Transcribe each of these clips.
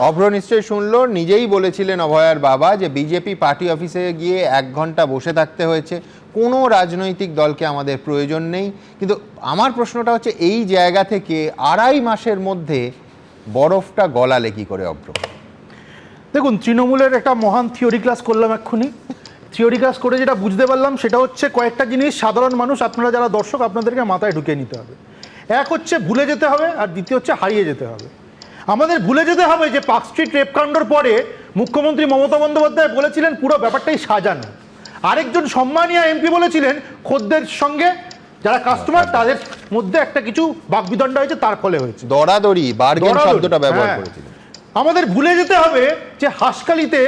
অভ্র নিশ্চয়ই শুনলো, নিজেই বলেছিলেন অভয়ার বাবা যে বিজেপি পার্টি অফিসে গিয়ে 1 ঘন্টা বসে থাকতে হয়েছে, কোনো রাজনৈতিক দলকে আমাদের প্রয়োজন নেই। কিন্তু আমার প্রশ্নটা হচ্ছে এই জায়গা থেকে 2.5 মাসের মধ্যে বরফটা গলালে কি করে অভ্র? দেখুন, তৃণমূলের একটা মহান থিওরি ক্লাস করলাম এক্ষুনি। থিওরি ক্লাস করে যেটা বুঝতে পারলাম সেটা হচ্ছে কয়েকটা জিনিস সাধারণ মানুষ, আপনারা যারা দর্শক, আপনাদেরকে মাথায় ঢুকিয়ে নিতে হবে। এক হচ্ছে ভুলে যেতে হবে, আর দ্বিতীয় হচ্ছে হারিয়ে যেতে হবে। আমাদের ভুলে যেতে হবে যে পার্কস্ট্রিট রেপকাণ্ডর পরে মুখ্যমন্ত্রী মমতা বন্দ্যোপাধ্যায় বলেছিলেন পুরো ব্যাপারটাই সাজানো। আরেকজন সম্মানীয় এমপি বলেছিলেন খদ্দের সঙ্গে যারা কাস্টমার তাদের মধ্যে একটা কিছু বাকবিদণ্ড হয়েছে, তার ফলে হয়েছে দরাদরি, বার্গেন শব্দটা ব্যবহার করেছিলেন। আমাদের ভুলে যেতে হবে যে হাসখালিতে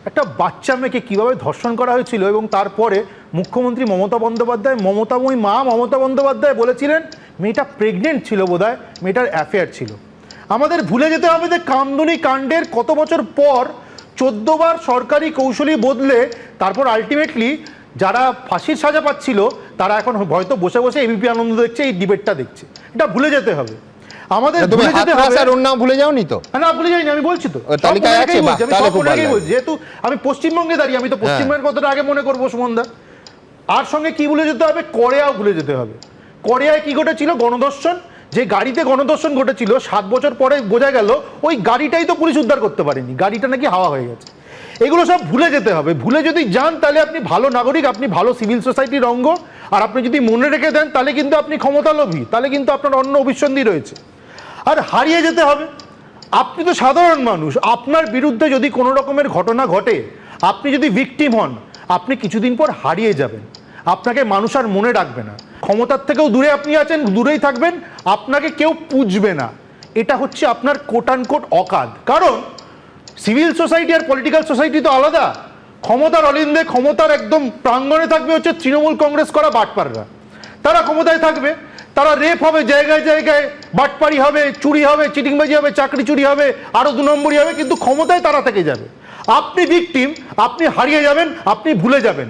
একটা বাচ্চা মেয়েকে কিভাবে ধর্ষণ করা হয়েছিল, এবং তারপরে মুখ্যমন্ত্রী মমতা বন্দ্যোপাধ্যায়, মমতাময়ী মা মমতা বন্দ্যোপাধ্যায় বলেছিলেন মেয়েটা প্রেগনেন্ট ছিল, বোধহয় মেয়েটার অ্যাফেয়ার ছিল। আমাদের ভুলে যেতে হবে যে কামদুনি কাণ্ডের কত বছর পর 14 বার সরকারি কৌশলী বদলে তারপর আলটিমেটলি যারা ফাঁসির সাজা পাচ্ছিল তারা এখন হয়তো বসে বসে এবিপি আনন্দ দেখছে, এই ডিবেটটা দেখছে। এটা ভুলে যেতে হবে আমাদের। ভুলে যেতে হবে, ওর নাম ভুলে যাওনি তো? না, ভুলে যাইনি, আমি বলছি তো তালিকায় আছে। যেহেতু আমি পশ্চিমবঙ্গে দাঁড়িয়ে, আমি তো পশ্চিমবঙ্গের কথাটা আগে মনে করবো সুমনদা। আর সঙ্গে কি ভুলে যেতে হবে, কোরিয়াও ভুলে যেতে হবে। কোরিয়ায় কি ঘটেছিল, গণধর্ষণ, যে গাড়িতে গণধর্ষণ ঘটেছিল 7 বছর পরে বোঝা গেল ওই গাড়িটাই তো পুলিশ উদ্ধার করতে পারেনি, গাড়িটা নাকি হাওয়া হয়ে গেছে। এগুলো সব ভুলে যেতে হবে। ভুলে যদি যান তাহলে আপনি ভালো নাগরিক, আপনি ভালো সিভিল সোসাইটির অঙ্গ। আর আপনি যদি মনে রেখে দেন তাহলে কিন্তু আপনি ক্ষমতালোভী, তাহলে কিন্তু আপনার অন্য অভিসন্ধি রয়েছে। আর হারিয়ে যেতে হবে, আপনি তো সাধারণ মানুষ, আপনার বিরুদ্ধে যদি কোনো রকমের ঘটনা ঘটে, আপনি যদি ভিকটিম হন, আপনি কিছুদিন পর হারিয়ে যাবেন, আপনাকে মানুষ আর মনে রাখবে না। ক্ষমতার থেকেও দূরে আপনি আছেন, দূরেই থাকবেন, আপনাকে কেউ পুজবে না। এটা হচ্ছে আপনার কোট অ্যান্ড কোট অকাদ। কারণ সিভিল সোসাইটি আর পলিটিক্যাল সোসাইটি তো আলাদা। ক্ষমতার অলিন্দে, ক্ষমতার একদম প্রাঙ্গণে থাকবে হচ্ছে তৃণমূল কংগ্রেস করা বাটপাররা। তারা ক্ষমতায় থাকবে, তারা রেপ হবে, জায়গায় জায়গায় বাটপারি হবে, চুরি হবে, চিটিংবাজি হবে, চাকরি চুরি হবে, আরো 2 নম্বরই হবে, কিন্তু ক্ষমতায় তারা থেকে যাবে। আপনি ভিকটিম, আপনি হারিয়ে যাবেন, আপনি ভুলে যাবেন।